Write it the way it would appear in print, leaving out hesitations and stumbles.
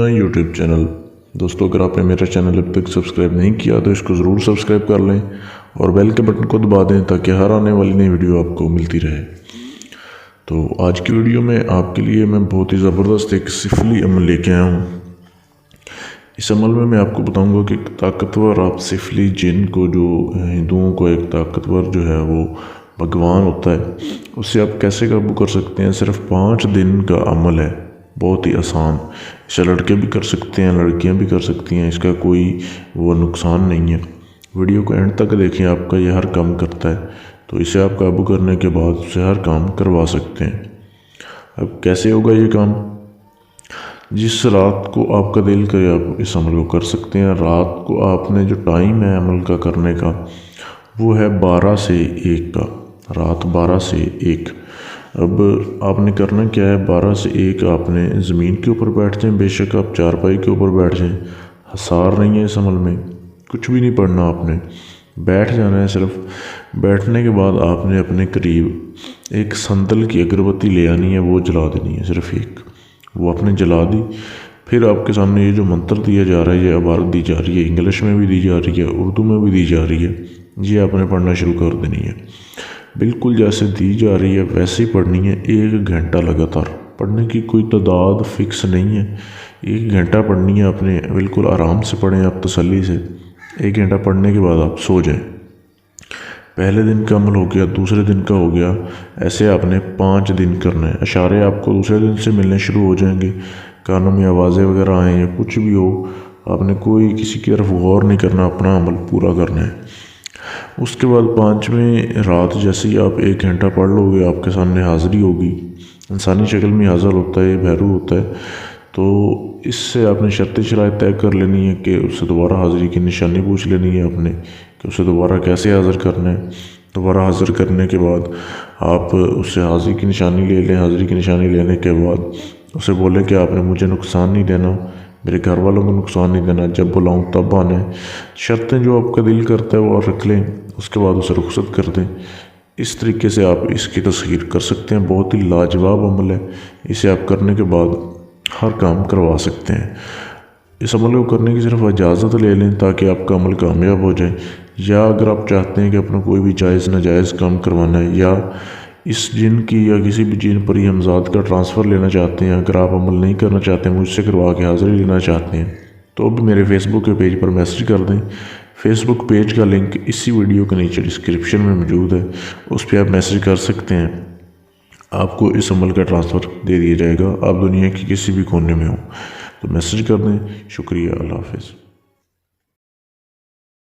YouTube channel. दोस्तों, अगर आपने मेरा चैनल अब तक सब्सक्राइब नहीं किया तो इसको ज़रूर सब्सक्राइब कर लें और बेल के बटन को दबा दें ताकि हर आने वाली नई वीडियो आपको मिलती रहे। तो आज की वीडियो में आपके लिए मैं बहुत ही ज़बरदस्त एक सिफली अमल लेके आया हूँ। इस अमल में मैं आपको बताऊंगा कि ताकतवर आप सिफली जिन को, जो हिंदुओं को एक ताकतवर जो है वो भगवान होता है, उससे आप कैसे काबू कर सकते हैं। सिर्फ 5 दिन का अमल है, बहुत ही आसान। इसे लड़के भी कर सकते हैं, लड़कियां भी कर सकती हैं, इसका कोई वो नुकसान नहीं है। वीडियो को एंड तक देखें, आपका ये हर काम करता है। तो इसे आप काबू करने के बाद उससे हर काम करवा सकते हैं। अब कैसे होगा ये काम? जिस रात को आपका दिल करे आप इस अमल को कर सकते हैं। रात को आपने जो टाइम है अमल का करने का वो है 12 से 1 का, रात 12 से 1। अब आपने करना क्या है, 12 से 1 आपने ज़मीन के ऊपर बैठ जाएं, बेशक आप चारपाई के ऊपर बैठ जाएं। हसार नहीं है इस अमल में, कुछ भी नहीं पढ़ना, आपने बैठ जाना है। सिर्फ बैठने के बाद आपने अपने करीब एक संदल की अगरबत्ती ले आनी है, वो जला देनी है, सिर्फ एक। वो आपने जला दी। फिर आपके सामने ये जो मंत्र दिया जा रहा है, ये इबारत दी जा रही है, इंग्लिश में भी दी जा रही है, उर्दू में भी दी जा रही है, ये आपने पढ़ना शुरू कर देनी है। बिल्कुल जैसे दी जा रही है वैसे ही पढ़नी है। 1 घंटा लगातार पढ़ने की कोई तादाद फिक्स नहीं है। 1 घंटा पढ़नी है आपने, बिल्कुल आराम से पढ़ें आप, तसल्ली से। 1 घंटा पढ़ने के बाद आप सो जाएं। पहले दिन का अमल हो गया, दूसरे दिन का हो गया, ऐसे आपने 5 दिन करना है। इशारे आपको दूसरे दिन से मिलने शुरू हो जाएंगे, कानों में आवाज़ें वगैरह आएँ या कुछ भी हो, आपने कोई किसी की तरफ गौर नहीं करना, अपना अमल पूरा करना है। उसके बाद 5वें रात जैसे ही आप 1 घंटा पढ़ लोगे, आपके सामने हाज़िरी होगी। इंसानी शक्ल में हाज़िर होता है, भैरू होता है। तो इससे आपने शर्त शराइत तय कर लेनी है कि उससे दोबारा हाज़िरी की निशानी पूछ लेनी है आपने कि उसे दोबारा कैसे हाज़िर करना है। दोबारा हाज़िर करने के बाद आप उससे हाज़िरी की निशानी ले लें। हाज़िरी की निशानी लेने के बाद उसे बोलें कि आपने मुझे नुकसान नहीं देना, मेरे घर वालों को नुकसान नहीं देना, जब बुलाऊं तब आना है। शर्तें जो आपका दिल करता है वो आप रख लें, उसके बाद उसे रुखसत कर दें। इस तरीके से आप इसकी तस्खीर कर सकते हैं। बहुत ही लाजवाब अमल है। इसे आप करने के बाद हर काम करवा सकते हैं। इस अमल को करने की सिर्फ इजाज़त ले लें ताकि आपका अमल कामयाब हो जाए। या अगर आप चाहते हैं कि अपना कोई भी जायज़ नाजायज़ काम करवाना है, या इस जिन की या किसी भी जिन परी हमजाद का ट्रांसफ़र लेना चाहते हैं, अगर आप अमल नहीं करना चाहते, मुझसे करवा के हाज़िरी लेना चाहते हैं, तो अब मेरे फेसबुक के पेज पर मैसेज कर दें। फेसबुक पेज का लिंक इसी वीडियो के नीचे डिस्क्रिप्शन में मौजूद है, उस पर आप मैसेज कर सकते हैं। आपको इस अमल का ट्रांसफ़र दे दिया जाएगा, आप दुनिया की किसी भी कोने में हो। तो मैसेज कर दें। शुक्रिया, अल्लाह हाफ़िज़।